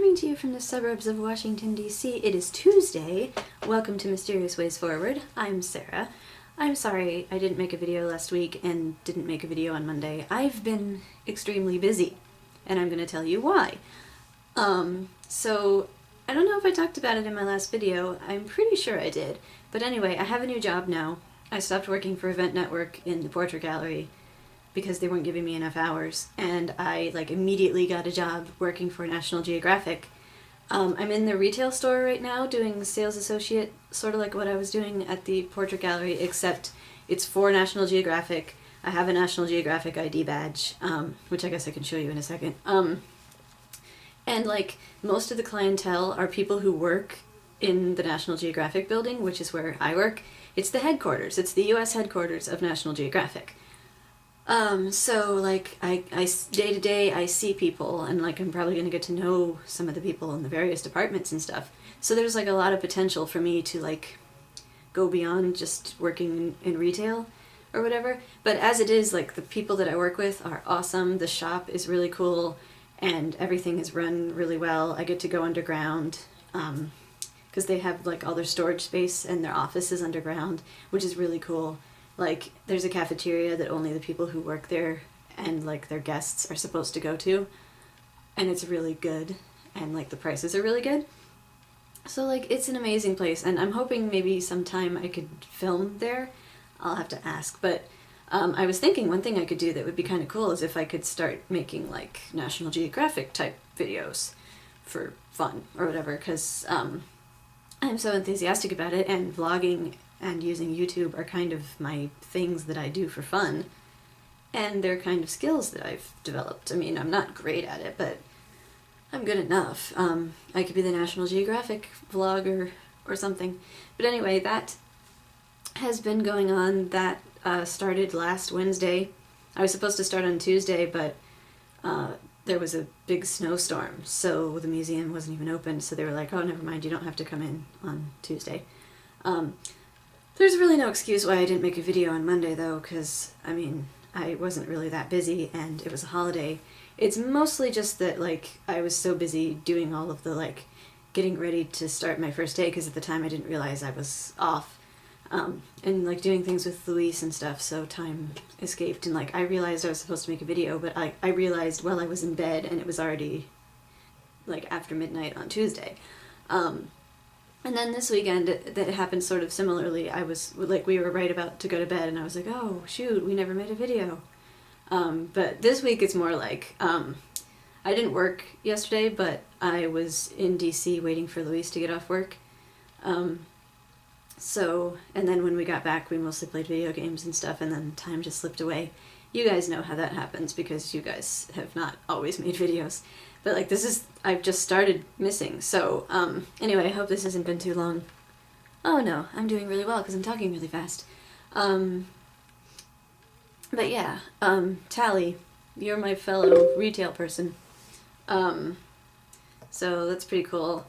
Coming to you from the suburbs of Washington, D.C., it is Tuesday. Welcome to Mysterious Ways Forward. I'm Sarah. I'm sorry I didn't make a video last week and didn't make a video on Monday. I've been extremely busy, and I'm going to tell you why. So, I don't know if I talked about it in my last video. I'm pretty sure I did. But anyway, I have a new job now. I stopped working for Event Network in the portrait gallery because they weren't giving me enough hours, and I immediately got a job working for National Geographic. I'm in the retail store right now doing sales associate, sort of like what I was doing at the portrait gallery, except it's for National Geographic. I have a National Geographic ID badge, which I guess I can show you in a second. And most of the clientele are people who work in the National Geographic building, which is where I work. It's the headquarters. It's the US headquarters of National Geographic. So I day to day I see people, and I'm probably going to get to know some of the people in the various departments and stuff. So there's a lot of potential for me to go beyond just working in retail or whatever. But as it is, the people that I work with are awesome. The shop is really cool, and everything is run really well. I get to go underground, because they have all their storage space and their office is underground, which is really cool. There's a cafeteria that only the people who work there and their guests are supposed to go to, and it's really good, and the prices are really good. So it's an amazing place, and I'm hoping maybe sometime I could film there. I'll have to ask, but I was thinking one thing I could do that would be kind of cool is if I could start making National Geographic type videos for fun or whatever, because I'm so enthusiastic about it, and vlogging and using YouTube are kind of my things that I do for fun, and they're kind of skills that I've developed. I mean, I'm not great at it, but I'm good enough. I could be the National Geographic vlogger or something. But anyway, that has been going on. That started last Wednesday. I was supposed to start on Tuesday, but there was a big snowstorm, so the museum wasn't even open, so they were like, oh, never mind, you don't have to come in on Tuesday. There's really no excuse why I didn't make a video on Monday, though, because, I wasn't really that busy, and it was a holiday. It's mostly just that, I was so busy doing all of the, getting ready to start my first day, because at the time I didn't realize I was off, and, doing things with Luis and stuff, so time escaped, and, I realized I was supposed to make a video, but I realized while I was in bed, and it was already, after midnight on Tuesday. And then this weekend, that happened sort of similarly. I was, we were right about to go to bed, and I was like, oh, shoot, we never made a video. But this week it's more I didn't work yesterday, but I was in DC waiting for Luis to get off work. And then when we got back, we mostly played video games and stuff, and then time just slipped away. You guys know how that happens, because you guys have not always made videos. But I've just started missing, so, anyway, I hope this hasn't been too long. Oh no, I'm doing really well, because I'm talking really fast. But yeah, Tally, you're my fellow retail person. So that's pretty cool,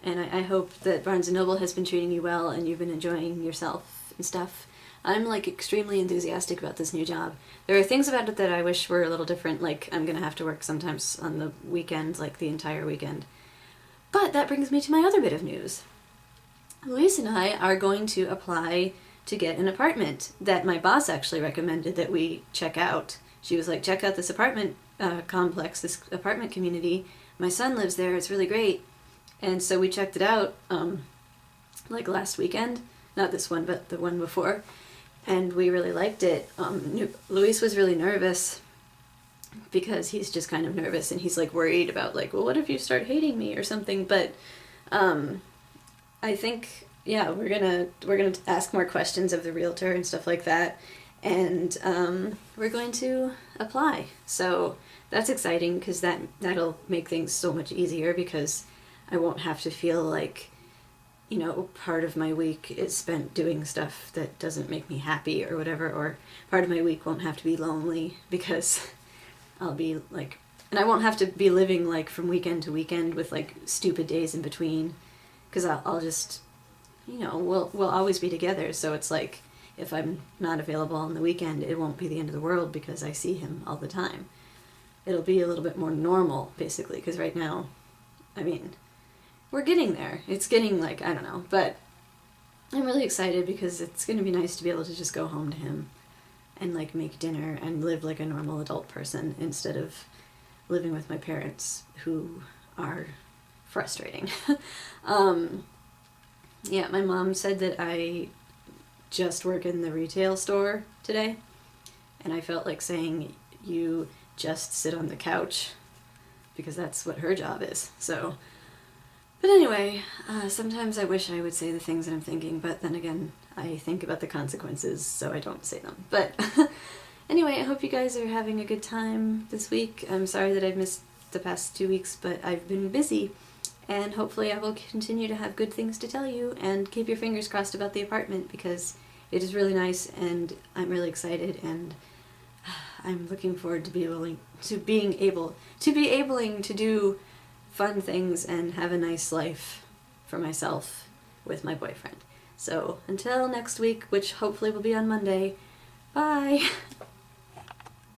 and I hope that Barnes & Noble has been treating you well, and you've been enjoying yourself and stuff. I'm extremely enthusiastic about this new job. There are things about it that I wish were a little different, I'm gonna have to work sometimes on the weekend, the entire weekend. But that brings me to my other bit of news. Luis and I are going to apply to get an apartment that my boss actually recommended that we check out. She was like, check out this apartment complex, this apartment community. My son lives there, it's really great. And so we checked it out, last weekend. Not this one, but the one before. And we really liked it. Luis was really nervous because he's just kind of nervous, and he's worried about well, what if you start hating me or something? But I think, yeah, we're gonna ask more questions of the realtor and stuff like that, and we're going to apply. So that's exciting, because that'll make things so much easier, because I won't have to feel part of my week is spent doing stuff that doesn't make me happy or whatever, or part of my week won't have to be lonely, because I'll be and I won't have to be living from weekend to weekend with stupid days in between, because I'll just, we'll always be together, so it's if I'm not available on the weekend, it won't be the end of the world, because I see him all the time. It'll be a little bit more normal, basically, because right now I mean, we're getting there. It's getting like, I don't know, but I'm really excited because it's going to be nice to be able to just go home to him and like make dinner and live like a normal adult person instead of living with my parents who are frustrating. Yeah, my mom said that I just work in the retail store today, and I felt like saying you just sit on the couch because that's what her job is. So, but anyway, sometimes I wish I would say the things that I'm thinking, but then again, I think about the consequences, so I don't say them. But anyway, I hope you guys are having a good time this week. I'm sorry that I've missed the past 2 weeks, but I've been busy, and hopefully I will continue to have good things to tell you, and keep your fingers crossed about the apartment because it is really nice, and I'm really excited, and I'm looking forward to being able to do fun things and have a nice life for myself with my boyfriend. So until next week, which hopefully will be on Monday, bye!